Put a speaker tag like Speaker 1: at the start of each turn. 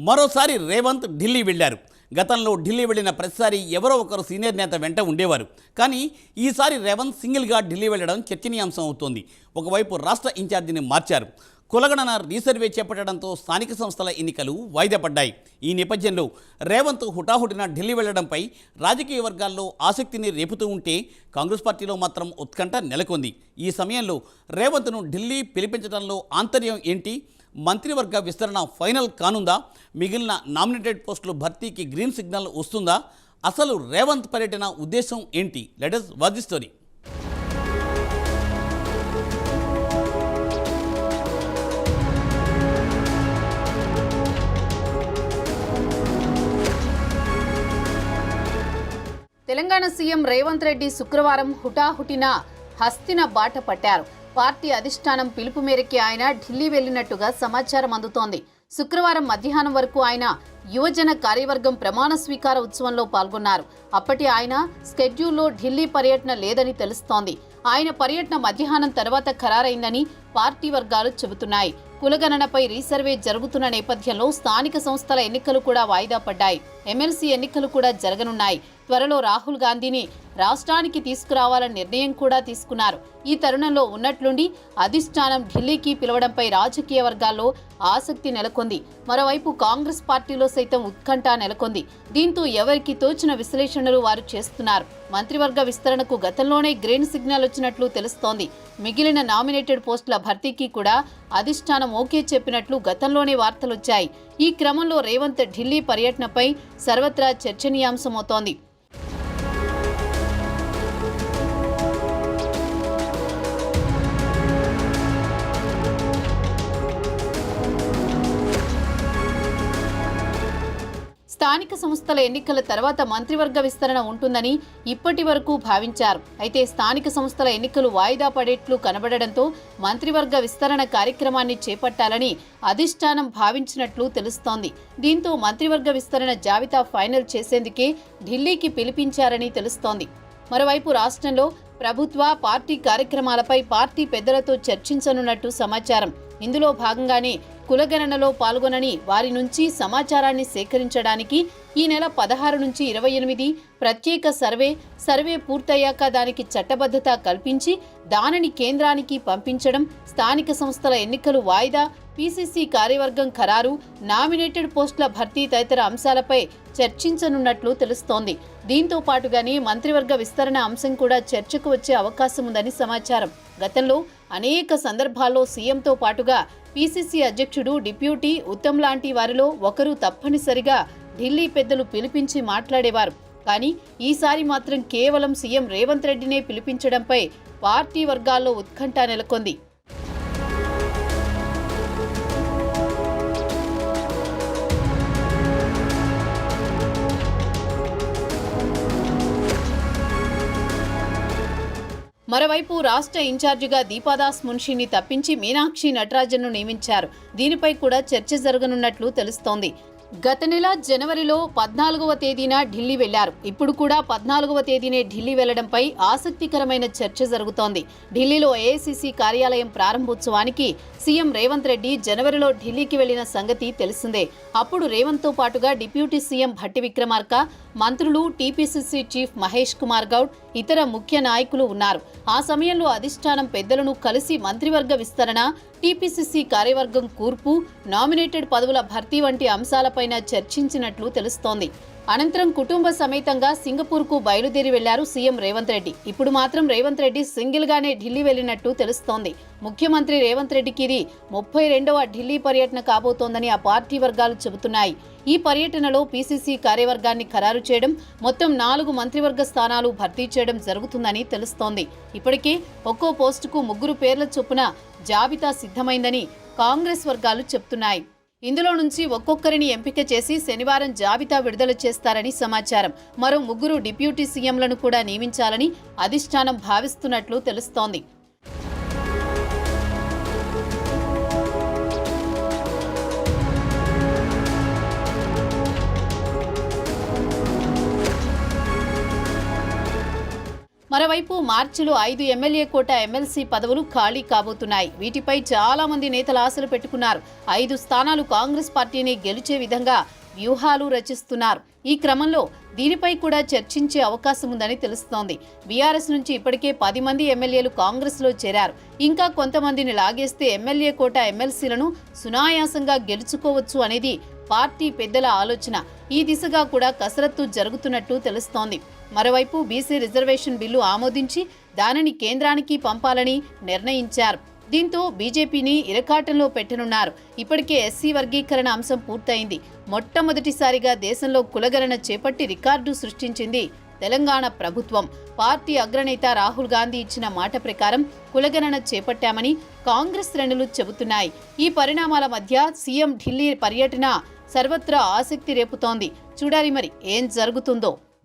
Speaker 1: మరోసారి రేవంత్ ఢిల్లీ వెళ్లారు. గతంలో ఢిల్లీ వెళ్లిన ప్రతిసారి ఎవరో ఒకరు సీనియర్ నేత వెంట ఉండేవారు. కానీ ఈసారి రేవంత్ సింగిల్గా ఢిల్లీ వెళ్లడం చర్చనీయాంశం అవుతోంది. ఒకవైపు రాష్ట్ర ఇన్ఛార్జిని మార్చారు. కులగణన రీసర్వే చేపట్టడంతో స్థానిక సంస్థల ఎన్నికలు వాయిదా పడ్డాయి. ఈ నేపథ్యంలో రేవంత్ హుటాహుటిన ఢిల్లీ వెళ్లడంపై రాజకీయ వర్గాల్లో ఆసక్తిని రేపుతూ ఉంటే కాంగ్రెస్ పార్టీలో మాత్రం ఉత్కంఠ నెలకొంది. ఈ సమయంలో రేవంత్ను ఢిల్లీ పిలిపించడంలో ఆంతర్యం ఏంటి? మంత్రివర్గ విస్తరణ ఫైనల్ కానుందా? మిగిలిన నామినేటెడ్ పోస్టులు భర్తీకి గ్రీన్ సిగ్నల్ వస్తుందా? అసలు రేవంత్ పర్యటన ఉద్దేశం ఏంటి? Let us watch the story.
Speaker 2: Telangana CM Revanth Reddy శుక్రవారం హుటాహుటిన హస్తిన బాట పట్టారు. పార్టీ అధిష్టానం పిలుపు మేరకి ఆయన ఢిల్లీ వెళ్లినట్టుగా సమాచారం అందుతోంది. శుక్రవారం మధ్యాహ్నం వరకు ఆయన యువజన కార్యవర్గం ప్రమాణ స్వీకార ఉత్సవంలో పాల్గొన్నారు. అప్పటి ఆయన స్కెడ్యూల్లో ఢిల్లీ పర్యటన లేదని తెలుస్తోంది. ఆయన పర్యటన మధ్యాహ్నం తర్వాత ఖరారైందని పార్టీ వర్గాలు చెబుతున్నాయి. కులగణనపై రీసర్వే జరుగుతున్న నేపథ్యంలో స్థానిక సంస్థల ఎన్నికలు కూడా వాయిదా పడ్డాయి. ఎమ్మెల్సీ ఎన్నికలు కూడా జరగనున్నాయి. త్వరలో రాహుల్ గాంధీని రాష్ట్రానికి తీసుకురావాలని నిర్ణయం కూడా తీసుకున్నారు. ఈ తరుణంలో ఉన్నట్లుండి అధిష్టానం ఢిల్లీకి పిలవడంపై రాజకీయ వర్గాల్లో ఆసక్తి నెలకొంది. మరోవైపు కాంగ్రెస్ పార్టీలో సైతం ఉత్కంఠ నెలకొంది. దీంతో ఎవరికి తోచిన విశ్లేషణలు వారు చేస్తున్నారు. మంత్రివర్గ విస్తరణకు గతంలోనే గ్రీన్ సిగ్నల్ వచ్చినట్లు తెలుస్తోంది. మిగిలిన నామినేటెడ్ పోస్టుల భర్తీకి కూడా అధిష్టానం ఓకే చెప్పినట్లు గతంలోనే వార్తలొచ్చాయి. ఈ క్రమంలో రేవంత్ ఢిల్లీ పర్యటనపై సర్వత్రా చర్చనీయాంశమవుతోంది. స్థానిక సంస్థల ఎన్నికల తర్వాత మంత్రివర్గ విస్తరణ ఉంటుందని ఇప్పటి వరకు భావించారు. అయితే స్థానిక సంస్థల ఎన్నికలు వాయిదా పడేట్లు కనబడడంతో మంత్రివర్గ విస్తరణ కార్యక్రమాన్ని చేపట్టాలని అధిష్టానం భావించినట్లు తెలుస్తోంది. దీంతో మంత్రివర్గ విస్తరణ జాబితా ఫైనల్ చేసేందుకే ఢిల్లీకి పిలిపించారని తెలుస్తోంది. మరోవైపు రాష్ట్రంలో ప్రభుత్వ పార్టీ కార్యక్రమాలపై పార్టీ పెద్దలతో చర్చించనున్నట్టు సమాచారం. ఇందులో భాగంగానే కులగణనలో పాల్గొనని వారి నుంచి సమాచారాన్ని సేకరించడానికి ఈ నెల 16 నుంచి 28 ప్రత్యేక సర్వే పూర్తయ్యాక దానికి చట్టబద్ధత కల్పించి దానిని కేంద్రానికి పంపించడం, స్థానిక సంస్థల ఎన్నికలు వాయిదా, పీసీసీ కార్యవర్గం ఖరారు, నామినేటెడ్ పోస్టుల భర్తీ తదితర అంశాలపై చర్చించనున్నట్లు తెలుస్తోంది. దీంతో పాటుగానే మంత్రివర్గ విస్తరణ అంశం కూడా చర్చకు వచ్చే అవకాశం ఉందని సమాచారం. గతంలో అనేక సందర్భాల్లో సీఎంతో పాటుగా పీసీసీ అధ్యక్షుడు, డిప్యూటీ, ఉత్తమ్ లాంటి వారిలో ఒకరు తప్పనిసరిగా ఢిల్లీ పెద్దలు పిలిపించి మాట్లాడేవారు. కానీ ఈసారి మాత్రం కేవలం సీఎం రేవంత్ రెడ్డినే పిలిపించడంపై పార్టీ వర్గాల్లో ఉత్కంఠ నెలకొంది. మరోవైపు రాష్ట్ర ఇన్ఛార్జిగా దీపాదాస్ మున్షిని తప్పించి మీనాక్షి నటరాజన్ను నియమించారు. దీనిపై కూడా చర్చ జరగనున్నట్లు తెలుస్తోంది. గత నెల జనవరిలో 14వ తేదీన ఢిల్లీ వెళ్లారు. ఇప్పుడు కూడా 14వ తేదీనే ఢిల్లీ వెళ్లడంపై ఆసక్తికరమైన చర్చ జరుగుతోంది. ఢిల్లీలో ఏఐసీసీ కార్యాలయం ప్రారంభోత్సవానికి సీఎం రేవంత్ రెడ్డి జనవరిలో ఢిల్లీకి వెళ్లిన సంగతి తెలిసిందే. అప్పుడు రేవంత్తో పాటుగా డిప్యూటీ సీఎం భట్టి విక్రమార్క, మంత్రులు, టీపీసీసీ చీఫ్ మహేష్ కుమార్ గౌడ్, ఇతర ముఖ్య నాయకులు ఉన్నారు. ఆ సమయంలో అధిష్టానం పెద్దలను కలిసి మంత్రివర్గ విస్తరణ, టీపీసీసీ కార్యవర్గం కూర్పు, నామినేటెడ్ పదవుల భర్తీ వంటి అంశాలపైన చర్చించినట్లు తెలుస్తోంది. అనంతరం కుటుంబ సమేతంగా సింగపూర్కు బయలుదేరి వెళ్లారు సీఎం రేవంత్ రెడ్డి. ఇప్పుడు మాత్రం రేవంత్ రెడ్డి సింగిల్గానే ఢిల్లీ వెళ్లినట్టు తెలుస్తోంది. ముఖ్యమంత్రి రేవంత్ రెడ్డికి ఇది 32వ ఢిల్లీ పర్యటన కాబోతోందని ఆ పార్టీ వర్గాలు చెబుతున్నాయి. ఈ పర్యటనలో పీసీసీ కార్యవర్గాన్ని ఖరారు చేయడం, మొత్తం 4 మంత్రివర్గ స్థానాలు భర్తీ చేయడం జరుగుతుందని తెలుస్తోంది. ఇప్పటికే ఒక్కో పోస్టుకు 3 పేర్ల చొప్పున జాబితా సిద్ధమైందని కాంగ్రెస్ వర్గాలు చెబుతున్నాయి. ఇందులో నుంచి ఒక్కొక్కరిని ఎంపిక చేసి శనివారం జాబితా విడుదల చేస్తారని సమాచారం. మరో 3 డిప్యూటీ సీఎంలను కూడా నియమించాలని అధిష్టానం భావిస్తున్నట్లు తెలుస్తోంది. మరోవైపు మార్చిలో 5 ఎమ్మెల్యే కోట ఎమ్మెల్సీ పదవులు ఖాళీ కాబోతున్నాయి. వీటిపై చాలా మంది నేతలు ఆశలు పెట్టుకున్నారు. 5 స్థానాలు కాంగ్రెస్ పార్టీని గెలిచే విధంగా వ్యూహాలు రచిస్తున్నారు. ఈ క్రమంలో దీనిపై కూడా చర్చించే అవకాశం ఉందని తెలుస్తోంది. బీఆర్ఎస్ నుంచి ఇప్పటికే 10 మంది ఎమ్మెల్యేలు కాంగ్రెస్లో చేరారు. ఇంకా కొంతమందిని లాగేస్తే ఎమ్మెల్యే కోట ఎమ్మెల్సీలను సునాయాసంగా గెలుచుకోవచ్చు అనేది పార్టీ పెద్దల ఆలోచన. ఈ దిశగా కూడా కసరత్తు జరుగుతున్నట్టు తెలుస్తోంది. మరోవైపు బీసీ రిజర్వేషన్ బిల్లు ఆమోదించి దానిని కేంద్రానికి పంపాలని నిర్ణయించారు. దీంతో బీజేపీని ఇరకాటంలో పెట్టనున్నారు. ఇప్పటికే ఎస్సీ వర్గీకరణ అంశం పూర్తయింది. మొట్టమొదటిసారిగా దేశంలో కులగణన చేపట్టి రికార్డు సృష్టించింది తెలంగాణ ప్రభుత్వం. పార్టీ అగ్రనేత రాహుల్ గాంధీ ఇచ్చిన మాట ప్రకారం కులగణన చేపట్టామని కాంగ్రెస్ శ్రేణులు చెబుతున్నాయి. ఈ పరిణామాల మధ్య సీఎం ఢిల్లీ పర్యటన సర్వత్రా ఆసక్తి రేపుతోంది. చూడాలి మరి ఏం జరుగుతుందో.